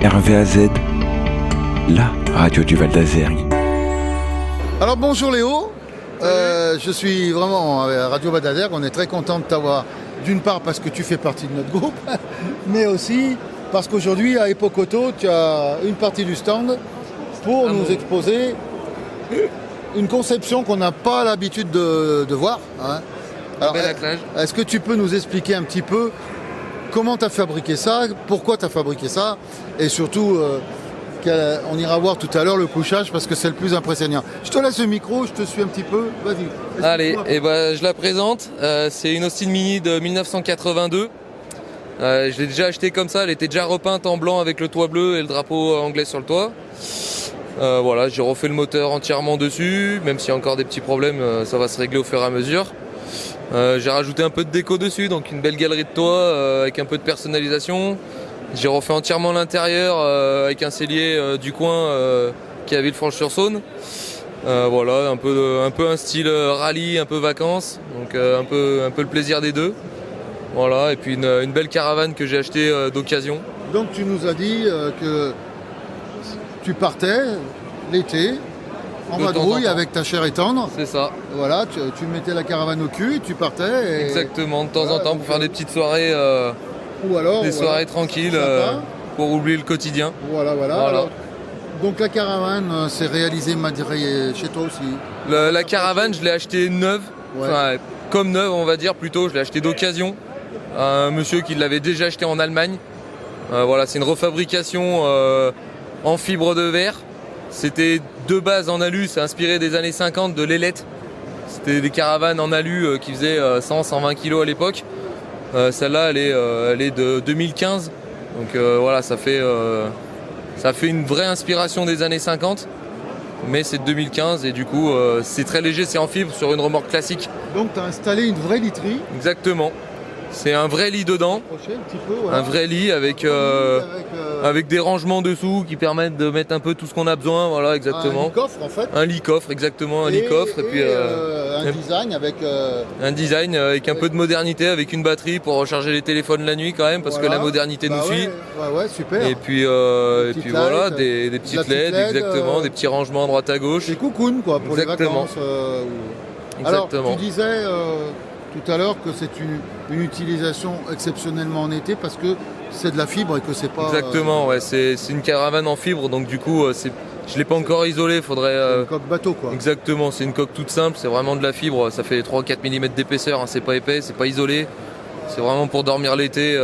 RVAZ, la radio du Val d'Azergue. Alors bonjour Léo, je suis vraiment à Radio Val d'Azergue, on est très content de t'avoir, d'une part parce que tu fais partie de notre groupe, mais aussi parce qu'aujourd'hui à Epoch-Auto, tu as une partie du stand pour nous exposer une conception qu'on n'a pas l'habitude de voir. Hein. Alors, est-ce que tu peux nous expliquer un petit peu comment tu as fabriqué ça, pourquoi tu as fabriqué ça, et surtout, on ira voir tout à l'heure le couchage parce que c'est le plus impressionnant. Je te laisse le micro, je te suis un petit peu, vas-y. Allez, je la présente. C'est une Austin Mini de 1982. Je l'ai déjà achetée comme ça, elle était déjà repeinte en blanc avec le toit bleu et le drapeau anglais sur le toit. Voilà, j'ai refait le moteur entièrement dessus, même s'il y a encore des petits problèmes, ça va se régler au fur et à mesure. J'ai rajouté un peu de déco dessus, donc une belle galerie de toit avec un peu de personnalisation. J'ai refait entièrement l'intérieur avec un cellier du coin qui est à Villefranche-sur-Saône. Voilà, un peu un style rallye, un peu vacances, donc un peu le plaisir des deux. Voilà, et puis une belle caravane que j'ai achetée d'occasion. Donc tu nous as dit que tu partais l'été en vadrouille avec ta chair et tendre. C'est ça. Voilà, tu mettais la caravane au cul et tu partais. Et exactement, de temps en temps pour faire des petites soirées, ou alors, des soirées tranquilles pour oublier le quotidien. Voilà. Alors, donc la caravane, c'est réalisé chez toi aussi. La caravane, je l'ai achetée neuve, enfin, comme neuve on va dire plutôt, je l'ai achetée d'occasion à un monsieur qui l'avait déjà acheté en Allemagne. Voilà, c'est une refabrication en fibre de verre. C'était de base en alu, c'est inspiré des années 50 de l'Ailette. C'était des caravanes en alu qui faisaient 100-120 kg à l'époque. Celle-là, elle est de 2015. Donc voilà, ça fait une vraie inspiration des années 50. Mais c'est de 2015 et du coup, c'est très léger, c'est en fibre sur une remorque classique. Donc tu as installé une vraie literie. Exactement. C'est un vrai lit dedans, un vrai lit avec des rangements dessous qui permettent de mettre un peu tout ce qu'on a besoin, voilà exactement. Un lit-coffre en fait. Un lit-coffre, exactement, un lit-coffre. Et puis un design avec un peu de modernité, avec une batterie pour recharger les téléphones la nuit quand même, parce que la modernité nous suit. Ouais, super. Et puis voilà, des petites LED, exactement, des petits rangements à droite à gauche. Des cocoons quoi, pour les vacances. Alors tu disais tout à l'heure que c'est une utilisation exceptionnellement en été parce que c'est de la fibre et que c'est pas... Exactement, ouais, c'est une caravane en fibre, donc du coup, je ne l'ai pas encore isolé, faudrait... C'est une coque bateau quoi. Exactement, c'est une coque toute simple, c'est vraiment de la fibre, ça fait 3-4 mm d'épaisseur, hein, c'est pas épais, c'est pas isolé. C'est vraiment pour dormir l'été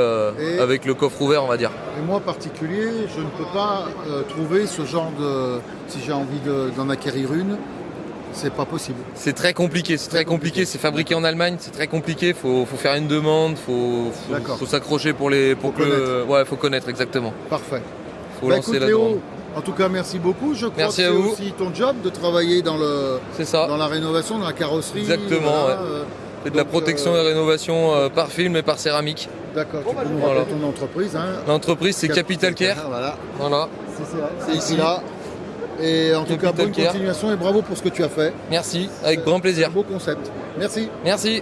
avec le coffre ouvert, on va dire. Et moi en particulier, je ne peux pas trouver ce genre de... Si j'ai envie d'en acquérir une, c'est pas possible. C'est très compliqué, c'est fabriqué en Allemagne, c'est très compliqué, faut faire une demande, faut s'accrocher faut connaître exactement. Parfait. Faut lancer la demande. En tout cas, merci beaucoup. Je crois que c'est aussi ton job de travailler dans la rénovation, dans la carrosserie. Exactement, c'est de la protection et rénovation par film et par céramique. D'accord, tu peux nous rappeler ton entreprise. L'entreprise, c'est Capital Care. Voilà. C'est ici. Là. Et en tout cas, bonne continuation et bravo pour ce que tu as fait. Merci, avec grand plaisir. Un beau concept. Merci. Merci.